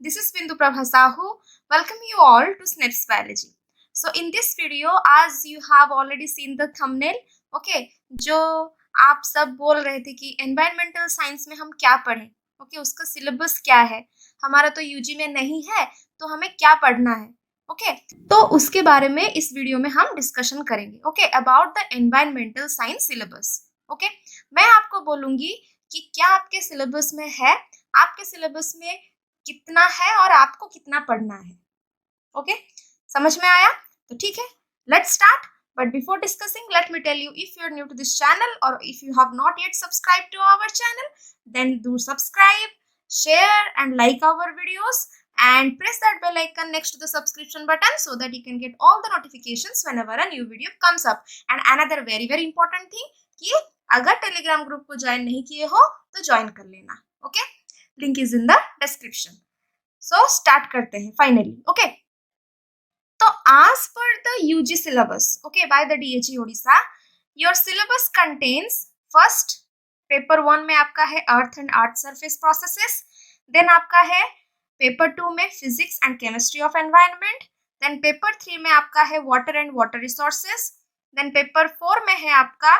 This is Bindu Prabha Sahu. Welcome you all to SNPs Biology. So in this video, as you have already seen the thumbnail, okay, जो आप सब बोल रहे थे कि environmental science में हम क्या पढ़ें, ओके, उसका सिलेबस क्या है, हमारा तो यूजी में नहीं है, तो हमें क्या पढ़ना है, ओके, तो उसके बारे में इस वीडियो में हम डिस्कशन करेंगे, okay, about the environmental science syllabus, okay. मैं आपको बोलूंगी कि क्या आपके सिलेबस में है, आपके सिलेबस में कितना है और आपको कितना पढ़ना है, ओके, समझ में आया? तो ठीक है, let's start. But before discussing, let me tell you, if you're new to this channel or if you have not yet subscribed to our channel, then do subscribe, share and like our videos and press that bell icon next to the subscription button so that you can get all the notifications whenever a new video comes up. And another very important thing कि अगर Telegram group को join नहीं किए हो तो join कर लेना, okay, link is in the description. So start करते हैं फाइनली, ओके. तो as per the UG syllabus, okay, by the DHE Odisha, your syllabus contains first paper 1 में आपका है earth and earth surface processes, then आपका है paper 2 में physics and chemistry of environment, then paper 3 में आपका है water and water resources, then paper 4 में है आपका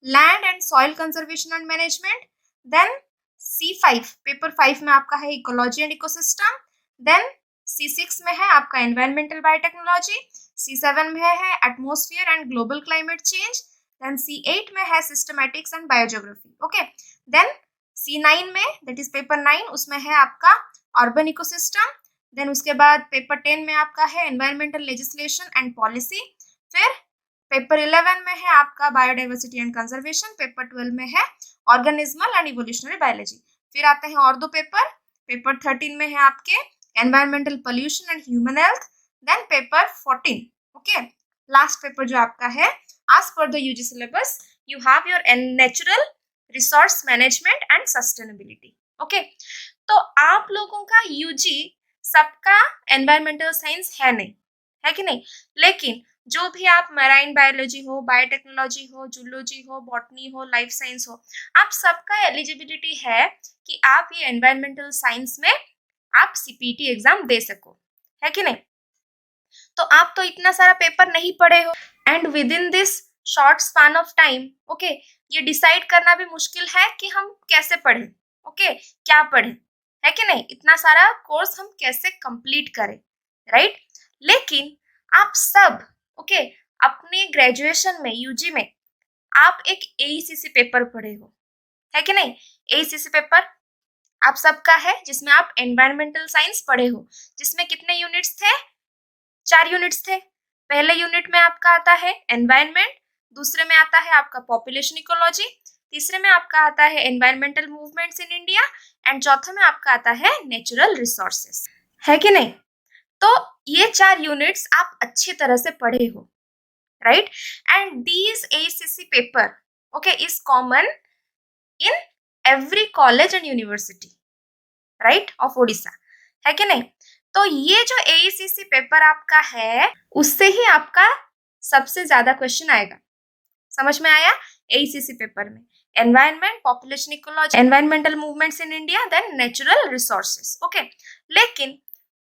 land and soil conservation and management, then C5 paper 5 में आपका है ecology and ecosystem, then C6 में है आपका एनवायरमेंटल बायोटेक्नोलॉजी, C7 में है atmosphere and global climate change, then C8 में है systematics and biogeography, okay, then C9 में दैट इज पेपर 9 उसमें है आपका अर्बन इकोसिस्टम, देन उसके बाद पेपर 10 में आपका है एनवायरमेंटल लेजिस्लेशन एंड पॉलिसी, फिर पेपर 11 में है आपका बायोडाइवर्सिटी एंड कंजर्वेशन, पेपर 12 में है ऑर्गेनिज्मल एंड इवोल्यूशनरी बायोलॉजी, फिर आते हैं और दो पेपर, पेपर 13 में है आपके environmental pollution and human health, then paper 14, okay, last paper जो आपका है as per the UG syllabus you have your natural resource management and sustainability, okay. तो आप लोगों का UG सबका एनवायरमेंटल साइंस है नहीं, है कि नहीं, लेकिन जो भी आप मराइन बायोलॉजी हो, बायोटेक्नोलॉजी हो, जूलॉजी हो, बॉटनी हो, लाइफ साइंस हो, आप सबका एलिजिबिलिटी है कि आप ये एनवायरमेंटल साइंस में आप CPT एग्जाम दे सको, है कि नहीं. तो आप तो इतना सारा पेपर नहीं पढ़े हो and with in this short span of time, okay, ये डिसाइड करना भी मुश्किल है कि हम कैसे पढ़ें, ओके, क्या पढ़ें, है कि नहीं, इतना सारा कोर्स हम कैसे कंप्लीट करें, राइट. लेकिन आप सब, ओके, अपने ग्रेजुएशन में यूजी में आप एक AECC पेपर पढ़े हो, है कि नहीं. AECC पेपर आप सबका है जिसमें आप एनवायरमेंटल साइंस पढ़े हो, जिसमें कितने यूनिट्स थे, 4 यूनिट्स थे. पहले यूनिट में आपका आता है एनवायरनमेंट, दूसरे में आता है आपका पॉपुलेशन इकोलॉजी, तीसरे में आपका आता है environmental movements in India and चौथे में आपका आता है नेचुरल रिसोर्सेस, है कि नहीं. तो ये 4 यूनिट्स आप अच्छी तरह से पढ़े हो, right. And these ACC paper, okay, is common in every college and university, right, of Odisha, है कि नहीं. तो ये जो AECC पेपर आपका है उससे ही आपका सबसे ज्यादा क्वेश्चन आएगा, समझ में आया. AECC पेपर में environment, population ecology, environmental movements in India, then natural resources, okay. लेकिन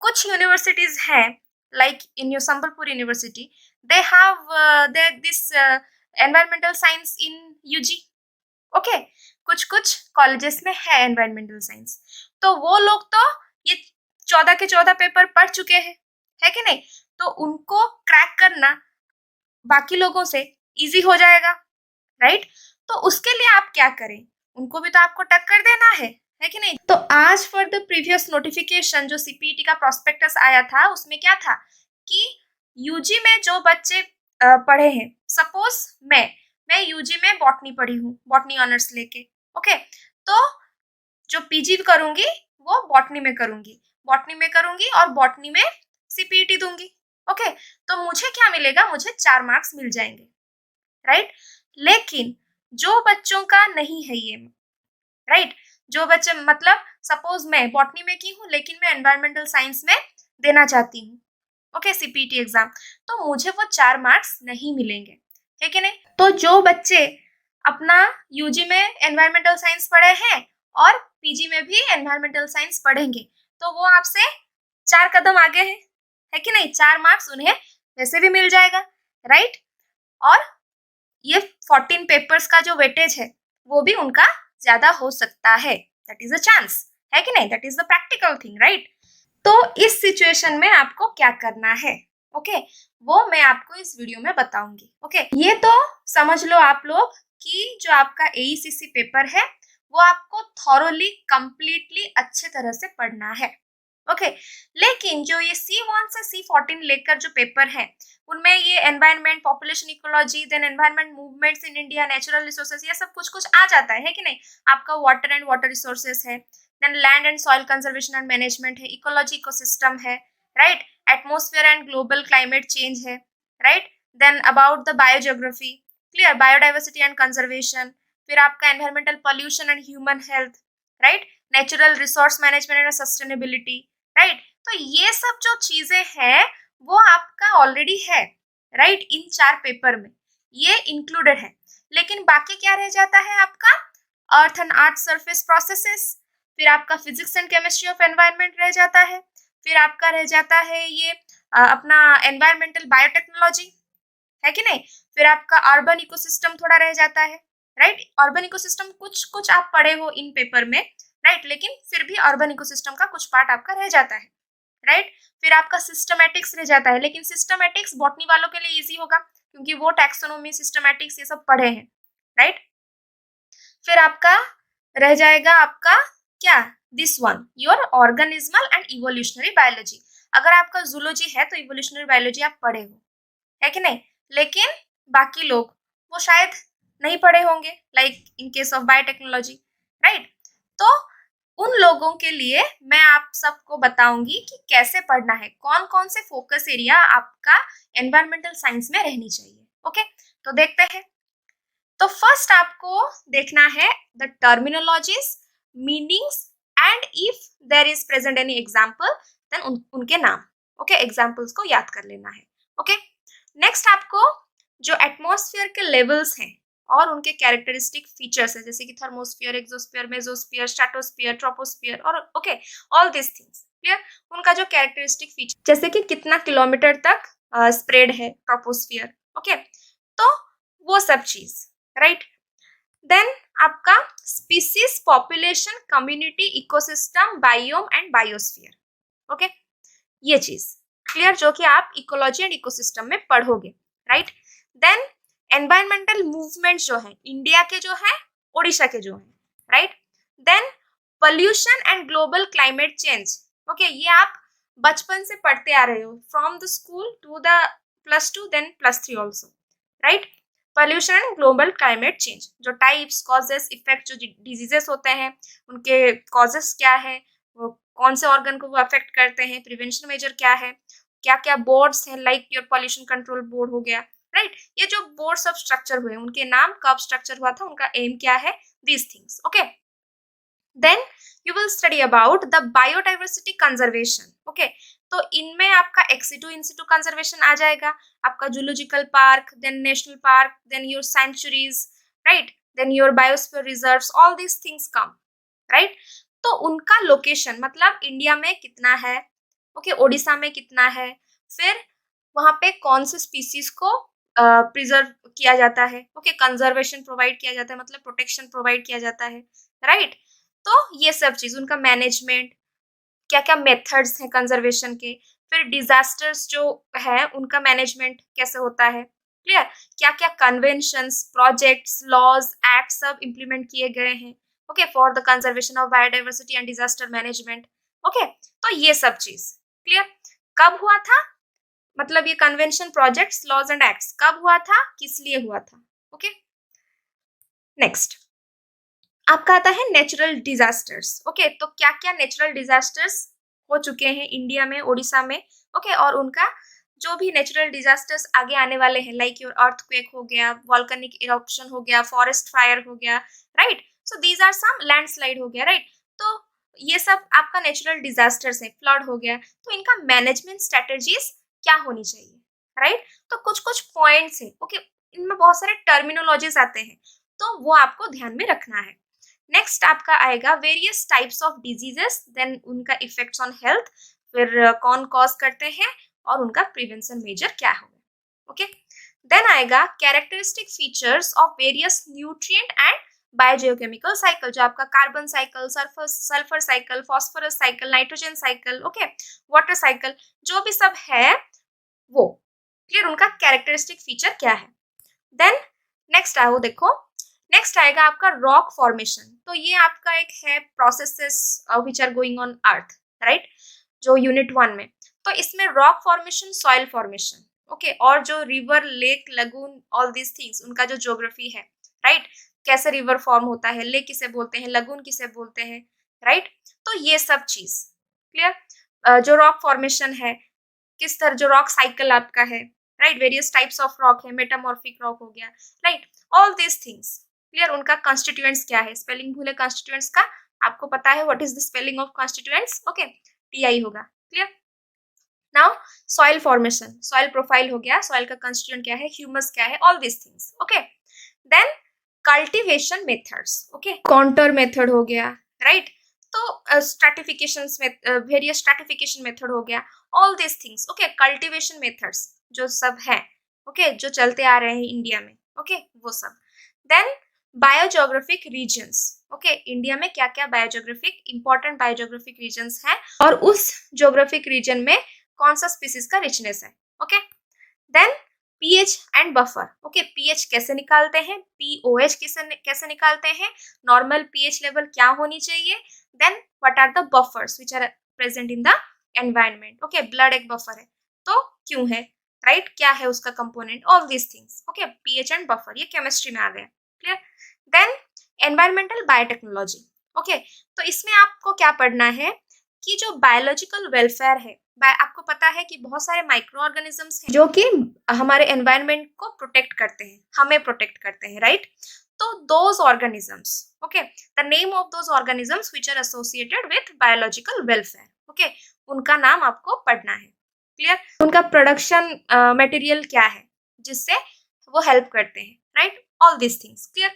कुछ यूनिवर्सिटीज हैं like in your Sambalpur university, they have this environmental science in UG, okay. कुछ कॉलेजेस में है एनवायरमेंटल साइंस, तो वो लोग तो ये 14 के 14 पेपर पढ़ चुके हैं, है कि नहीं. तो उनको क्रैक करना बाकी लोगों से इजी हो जाएगा, राइट. तो उसके लिए आप क्या करें, उनको भी तो आपको टक्कर देना है कि नहीं. तो आज फॉर द प्रीवियस नोटिफिकेशन जो CPT का प्रोस्पेक्टस आया था उसमें क्या था कि UG में जो बच्चे पढ़े हैं, सपोज मैं UG में बॉटनी पढ़ी हूँ, बॉटनी ऑनर्स लेके, ओके, तो जो PG करूंगी वो बॉटनी में करूंगी और बॉटनी में CPT दूंगी, ओके. तो मुझे क्या मिलेगा, मुझे 4 मार्क्स मिल जाएंगे, राइट. लेकिन जो बच्चों का नहीं है ये, राइट, जो बच्चे मतलब सपोज मैं बॉटनी में की हूँ लेकिन मैं एनवायरमेंटल साइंस में देना चाहती हूँ, ओके, CPT एग्जाम, तो मुझे वो 4 मार्क्स नहीं मिलेंगे, है कि नहीं. तो जो बच्चे अपना UG में एनवायरमेंटल साइंस पढ़े हैं और PG में भी एनवायरमेंटल साइंस पढ़ेंगे, तो वो आपसे 4 कदम आगे है कि नहीं, 4 मार्क्स उन्हें वैसे भी मिल जाएगा, राइट। और ये 14 पेपर्स का जो वेटेज है वो भी उनका ज्यादा हो सकता है, दैट इज अ चांस, है कि नहीं, that is the practical thing, right. तो इस सिचुएशन में आपको क्या करना है, ओके, वो मैं आपको इस वीडियो में बताऊंगी। ओके, ये तो समझ लो आप लोग कि जो आपका एईसीसी पेपर है वो आपको थॉरोली कंप्लीटली अच्छे तरह से पढ़ना है। ओके, लेकिन जो ये C1 से C14 लेकर जो पेपर है उनमें ये environment, population ecology, then environment movements in India, natural resources, ये सब कुछ कुछ आ जाता है कि नहीं। आपका वाटर एंड वाटर रिसोर्सेज है, then land and soil conservation and management है, इकोलॉजी इकोसिस्टम है, right, atmosphere and global climate change है, right, then about the biogeography, clear, biodiversity and conservation, फिर आपका environmental pollution and human health, right, natural resource management and sustainability, right. तो ये सब जो चीजें हैं वो आपका ऑलरेडी है, राइट, इन 4 पेपर में ये इंक्लूडेड है। लेकिन बाकी क्या रह जाता है आपका, अर्थ एंड आर्थ सरफेस प्रोसेसेस, फिर आपका physics and chemistry of environment रह जाता है, फिर आपका रह जाता है ये अपना एनवायरमेंटल बायोटेक्नोलॉजी, है कि नहीं, फिर आपका अर्बन इकोसिस्टम थोड़ा रह जाता है, राइट। अर्बन इकोसिस्टम कुछ कुछ आप पढ़े हो इन पेपर में, राइट, लेकिन फिर भी अर्बन इकोसिस्टम का कुछ पार्ट आपका रह जाता है, राइट। फिर आपका सिस्टमैटिक्स रह जाता है, लेकिन सिस्टमैटिक्स बॉटनी वालों के लिए इजी होगा क्योंकि वो टैक्सोनॉमी, सिस्टमैटिक्स ये सब पढ़े हैं, राइट। फिर आपका रह जाएगा आपका क्या, this one, your organismal and evolutionary biology. अगर आपका जूलॉजी है तो इवोल्यूशनरी बायोलॉजी आप पढ़े हो, है कि नहीं, लेकिन बाकी लोग वो शायद नहीं पढ़े होंगे, like in case of biotechnology, right. तो उन लोगों के लिए मैं आप सबको बताऊंगी कि कैसे पढ़ना है, कौन कौन से फोकस एरिया आपका एनवायरमेंटल साइंस में रहनी चाहिए। ओके, तो देखते हैं। तो फर्स्ट आपको देखना है the terminologies, meanings and if there is present any example then उनके नाम, ओके, एग्जाम्पल्स को याद कर लेना है। ओके, नेक्स्ट आपको जो एटमॉस्फेयर के लेवल्स हैं और उनके कैरेक्टरिस्टिक फीचर्स है, जैसे कि thermosphere, exosphere, mesosphere, stratosphere, troposphere और okay, all this things, clear. उनका जो कैरेक्टरिस्टिक फीचर, जैसे कि कितना किलोमीटर तक स्प्रेड है ट्रोपोस्फियर, ओके, तो वो सब चीज, राइट। देन आपका species, population, community, ecosystem, biome and biosphere, okay, ये चीज क्लियर, जो कि आप इकोलॉजी एंड इकोसिस्टम में पढ़ोगे, राइट। देन एनवायरमेंटल मूवमेंट जो है इंडिया के जो है, ओडिशा के जो है, right. Then pollution and global climate change, okay, ये आप बचपन से पढ़ते आ रहे हो from the school to the +2 then +3 also, right. Pollution and global climate change, जो टाइप्स, कॉजेस, इफेक्ट, जो डिजीजेस होते हैं उनके कॉजेस क्या है, वो कौन से ऑर्गन को वो अफेक्ट करते हैं, प्रिवेंशन मेजर क्या है, क्या क्या बोर्ड्स हैं, like your pollution control board हो गया, राइट। ये जो बोर्ड सब स्ट्रक्चर हुए उनके नाम, कब स्ट्रक्चर हुआ था, उनका एम क्या है, these things, okay. Then you will study about the biodiversity conservation, okay, तो इनमें आपका एक्सिटू इंसिटू कंजर्वेशन आ जाएगा, आपका zoological park, then national park, then your sanctuaries, right, then your biosphere reserves, all these things come, right. तो उनका location मतलब India में कितना है, ओके, ओडिशा में कितना है, फिर वहां पे कौन से स्पीसीज को प्रिजर्व किया जाता है, ओके, कंजर्वेशन प्रोवाइड किया जाता है, मतलब प्रोटेक्शन प्रोवाइड किया जाता है, राइट। तो ये सब चीज, उनका मैनेजमेंट, क्या क्या मेथड्स हैं कंजर्वेशन के, फिर डिजास्टर्स जो है उनका मैनेजमेंट कैसे होता है, क्लियर, क्या क्या कन्वेंशंस, प्रोजेक्ट्स, लॉज, एक्ट सब इम्प्लीमेंट किए गए हैं, okay, for the conservation of biodiversity and disaster management, okay. तो ये सब चीज क्लियर, कब हुआ था, मतलब ये convention, projects, laws and acts कब हुआ था, किस लिए हुआ था, ओके। नेक्स्ट आपका आता है नेचुरल डिजास्टर्स, ओके, तो क्या क्या नेचुरल डिजास्टर्स हो चुके हैं इंडिया में, ओडिशा में, ओके, और उनका जो भी नेचुरल डिजास्टर्स आगे आने वाले हैं, लाइक योर अर्थक्वेक हो गया, वॉल्केनिक इरप्शन हो गया, फॉरेस्ट फायर हो गया, right, so these are some, landslide हो गया, राइट। तो ये सब आपका नेचुरल डिजास्टर्स है, फ्लड हो गया, तो इनका मैनेजमेंट स्ट्रेटेजीज क्या होनी चाहिए, राइट। तो कुछ कुछ पॉइंट्स है, ओके, इनमें बहुत सारे टर्मिनोलॉजीज आते हैं, तो वो आपको ध्यान में रखना है। नेक्स्ट आपका आएगा various types of diseases, then उनका इफेक्ट्स ऑन हेल्थ, फिर कौन कॉज करते हैं और उनका प्रिवेंशन मेजर क्या होगा। ओके, देन आएगा characteristic features of various nutrient and biogeochemical cycle, जो आपका carbon cycle, sulphur cycle, phosphorus cycle, nitrogen cycle, okay, water cycle, जो भी सब है वो क्लियर, उनका कैरेक्टरिस्टिक फीचर क्या है। देन नेक्स्ट आओ देखो, नेक्स्ट आएगा आपका रॉक फॉर्मेशन। तो ये आपका एक है processes which are going on earth, right, जो यूनिट 1 में। तो इसमें rock formation, soil formation, okay, और जो river, lake, lagoon, all these things, उनका जो ज्योग्राफी है, राइट, कैसे रिवर फॉर्म होता है, लेक किसे बोलते हैं, लगून किसे बोलते हैं, राइट, तो ये सब चीज क्लियर। जो रॉक फॉर्मेशन है, किस तरह, जो रॉक साइकिल आपका है, right, various types of rock है, मेटामॉर्फिक रॉक हो गया, right, all these things clear. उनका कॉन्स्टिट्यूएंट्स क्या है, स्पेलिंग भूले कॉन्स्टिट्यूएंट्स का, आपको पता है what is the spelling of constituents, okay, TI होगा, clear. Now soil formation, soil profile हो गया, सॉइल का कॉन्स्टिट्यूएंट क्या है, ह्यूमस क्या है, all these things, okay. Then cultivation methods, okay, contour method हो गया, राइट, तो स्ट्रैटिफिकेशन में वेरियस स्ट्रैटिफिकेशन मेथड हो गया, all this things, okay, cultivation methods जो सब है, ओके, जो चलते आ रहे हैं इंडिया में, ओके, वो सब। Then biogeographic regions, okay, India में क्या क्या बायोजियोग्राफिक इंपॉर्टेंट बायोजियोग्राफिक रीजन्स हैं और उस जियोग्राफिक रीजन में कौन सा स्पीसीज का रिचनेस है, okay. Then pH and buffer, okay, pH कैसे निकालते हैं, पीओएच कैसे निकालते हैं, नॉर्मल पीएच लेवल क्या होनी चाहिए, then what are the buffers which are present in the environment, okay, blood एक बफर है तो क्यों है, राइट, क्या है उसका component, all these things, okay, pH and buffer, ये केमिस्ट्री में आ गया, clear. Then environmental biotechnology, okay, तो इसमें आपको क्या पढ़ना है कि जो बायोलॉजिकल वेलफेयर है, आपको पता है कि बहुत सारे माइक्रो ऑर्गेनिजम्स हैं जो कि हमारे एनवायरनमेंट को प्रोटेक्ट करते हैं, हमें प्रोटेक्ट करते हैं, राइट, तो those organisms, okay, the name of those organisms which are associated with biological welfare, okay, उनका नाम आपको पढ़ना है, क्लियर, उनका प्रोडक्शन मटेरियल क्या है जिससे वो हेल्प करते हैं, right, all this things, clear.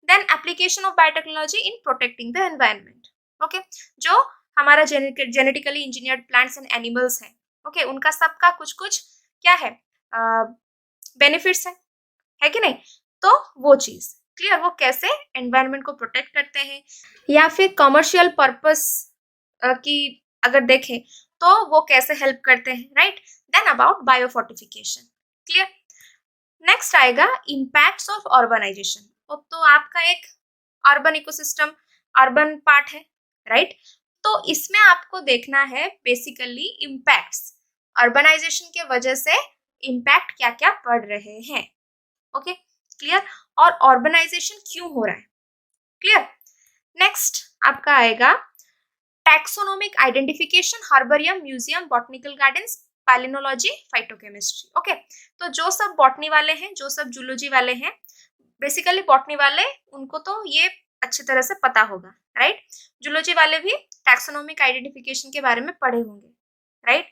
Then application of biotechnology in protecting the environment, okay, जो हमारा genetically engineered plants and animals हैं, ओके, उनका सबका कुछ कुछ क्या है, बेनिफिट्स है कि नहीं, तो वो चीज क्लियर, वो कैसे एनवायरनमेंट को प्रोटेक्ट करते हैं, या फिर कमर्शियल पर्पस की अगर देखें तो वो कैसे हेल्प करते हैं, right. Then about biofortification, clear. Next आएगा इम्पैक्ट्स ऑफ अर्बनाइजेशन, तो आपका एक अर्बन इकोसिस्टम, अर्बन पार्ट है, राइट, तो इसमें आपको देखना है बेसिकली इम्पैक्ट्स, अर्बनाइजेशन के वजह से इम्पैक्ट क्या क्या पड़ रहे हैं, ओके, क्लियर, और अर्बनाइजेशन क्यों हो रहा है, क्लियर। नेक्स्ट आपका आएगा taxonomic identification, herbarium, museum, botanical gardens, palynology, phytochemistry, okay, तो जो सब बॉटनी वाले हैं, जो सब जूलॉजी वाले हैं, बेसिकली बॉटनी वाले उनको तो ये अच्छी तरह से पता होगा, राइट, जूलॉजी वाले भी टैक्सोनोमिक आइडेंटिफिकेशन के बारे में पढ़े होंगे, राइट,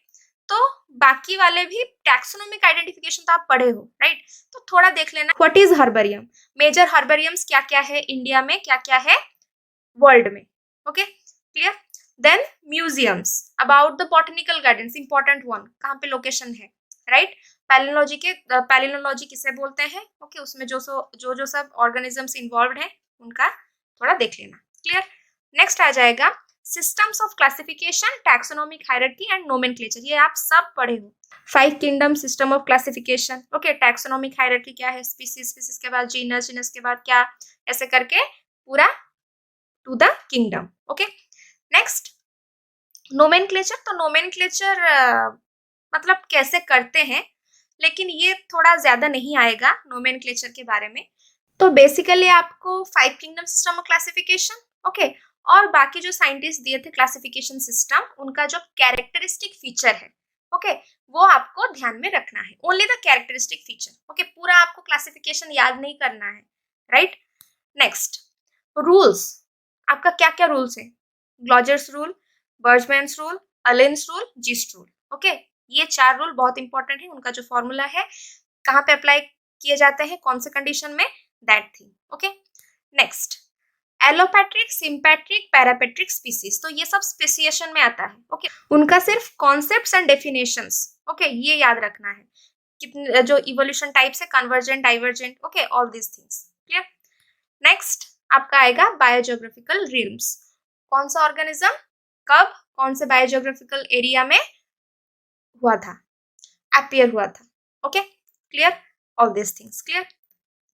तो बाकी वाले भी टैक्सोनोमिक आइडेंटिफिकेशन तो आप पढ़े हो, राइट, तो थोड़ा देख लेना व्हाट इज हर्बेरियम, मेजर हर्बेरियम्स क्या क्या है इंडिया में, क्या क्या है वर्ल्ड में, okay, clear. Then museums, about the botanical gardens, important one, कहाँ पे लोकेशन है, राइट, पैलिनोलॉजी किसे बोलते हैं, ओके, उसमें जो सब ऑर्गेनिजम्स इन्वॉल्व हैं उनका थोड़ा देख लेना, क्लियर। नेक्स्ट आ जाएगा systems of classification, taxonomic hierarchy and nomenclature, ये आप सब पढ़े हो, 5 kingdom system of classification, okay, taxonomic hierarchy क्या है, स्पीसीज, स्पीसीज के बाद जीनस, जीनस के बाद क्या, ऐसे करके पूरा to the kingdom, okay. Next nomenclature, तो नोमेनक्लेचर मतलब कैसे करते हैं, लेकिन ये थोड़ा ज्यादा नहीं आएगा नोमेनक्लेचर के बारे में, तो बेसिकली आपको 5 kingdom system of classification, okay, और बाकी जो साइंटिस्ट दिए थे क्लासिफिकेशन सिस्टम, उनका जो कैरेक्टरिस्टिक फीचर है, ओके, वो आपको ध्यान में रखना है, only the characteristic feature, okay, पूरा आपको क्लासिफिकेशन याद नहीं करना है, राइट। नेक्स्ट रूल्स, आपका क्या क्या रूल्स है, Gloger's rule, Bergmann's rule, Allen's rule, Geist rule, okay, ये 4 रूल बहुत इंपॉर्टेंट है, उनका जो फॉर्मूला है, कहाँ पे अप्लाई किए जाते हैं, कौन से कंडीशन में, that thing, okay. Next allopatric, sympatric, parapatric species, तो ये सब स्पेसिएशन में आता है। ओके, उनका सिर्फ कॉन्सेप्ट्स एंड डेफिनेशंस, ओके, ये याद रखना है। कितने जो इवोल्यूशन टाइप्स है, convergent, divergent, okay, all this things clear. Next आपका आएगा बायोजियोग्राफिकल रिल्म्स। कौन सा ऑर्गेनिज्म कब कौन से बायोजियोग्राफिकल एरिया में हुआ था, अपीयर हुआ था, okay clear, all this things clear.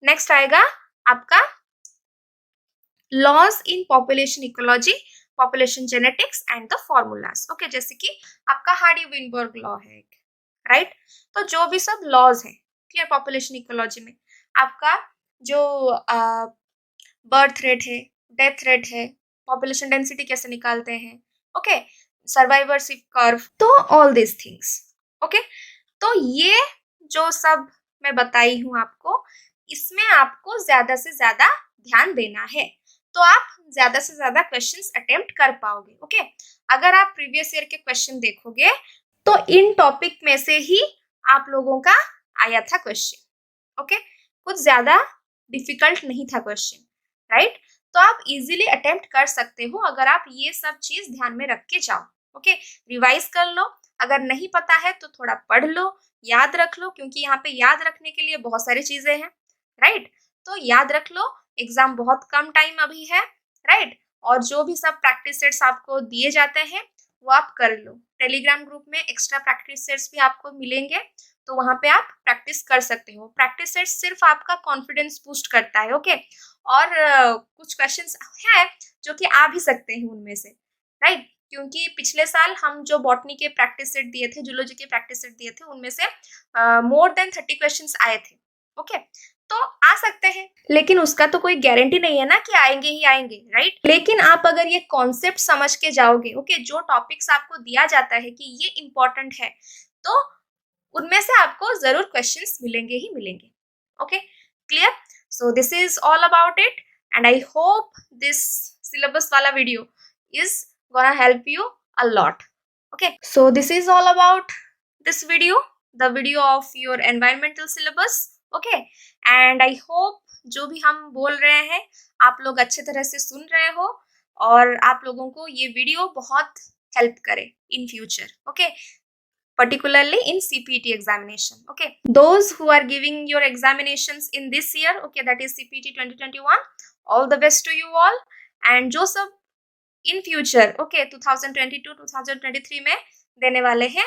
Next आएगा आपका laws in population ecology, population genetics and the formulas, okay, जैसे कि आपका हार्डी-विनबर्ग लॉ है, राइट। तो जो भी सब लॉज हैं क्लियर पॉपुलेशन इकोलॉजी में, आपका जो बर्थ रेट है, डेथ रेट है, पॉपुलेशन डेंसिटी कैसे निकालते हैं, ओके, सर्वाइवरशिप कर्व, तो ऑल दिस थिंग्स, ओके। तो ये जो सब मैं बताई हूँ आपको, इसमें आपको ज्यादा से ज्यादा ध्यान देना है, तो आप ज्यादा से ज्यादा क्वेश्चंस अटेम्प्ट कर पाओगे, ओके। अगर आप प्रीवियस ईयर के क्वेश्चन देखोगे तो इन टॉपिक में से ही आप लोगों का आया था क्वेश्चन, ओके, कुछ ज्यादा डिफिकल्ट नहीं था क्वेश्चन, राइट। तो आप इजीली अटेम्प्ट कर सकते हो अगर आप ये सब चीज ध्यान में रख के जाओ, ओके। रिवाइज कर लो, अगर नहीं पता है तो थोड़ा पढ़ लो, याद रख लो, क्योंकि यहाँ पे याद रखने के लिए बहुत सारी चीजें हैं, राइट। तो याद रख लो, एग्जाम बहुत कम टाइम अभी है, राइट। और जो भी सब प्रैक्टिस सेट्स आपको दिए जाते हैं वो आप कर लो। टेलीग्राम ग्रुप में एक्स्ट्रा प्रैक्टिस सेट्स भी आपको मिलेंगे, तो वहां पे आप प्रैक्टिस कर सकते हो। प्रैक्टिस सेट्स सिर्फ आपका कॉन्फिडेंस बूस्ट करता है, ओके। और कुछ क्वेश्चंस हैं जो कि आ भी सकते हैं उनमें से, राइट, क्योंकि पिछले साल हम जो बॉटनी के प्रैक्टिस सेट दिए थे, जूलॉजी के प्रैक्टिस सेट दिए थे, उनमें से मोर देन 30 क्वेश्चंस आए थे, ओके। तो आ सकते हैं, लेकिन उसका तो कोई गारंटी नहीं है ना कि आएंगे ही आएंगे, राइट। लेकिन आप अगर ये कॉन्सेप्ट समझ के जाओगे, ओके, जो टॉपिक्स आपको दिया जाता है कि ये इंपॉर्टेंट है, तो उनमें से आपको जरूर क्वेश्चंस मिलेंगे ही मिलेंगे, okay clear. So this is all about it, and I hope this syllabus वाला video is gonna help you a lot, okay। So this is all about this video, the video of your environmental syllabus, okay। and I hope जो भी हम बोल रहे हैं आप लोग अच्छे तरह से सुन रहे हो, और आप लोगों को ये वीडियो बहुत हेल्प करे in future, okay, particularly in CPT examination, okay। Those who are giving your examinations in this year, okay, that is CPT 2021, all the best to you all। and जो सब इन फ्यूचर, ओके, 2022-2023 में देने वाले हैं,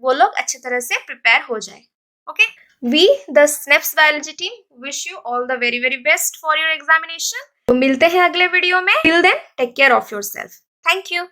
वो लोग अच्छे तरह से प्रिपेयर हो जाए, okay. We the Snaps biology team wish you all the very very best for your examination. तो मिलते हैं अगले वीडियो में, till then take care of yourself, thank you.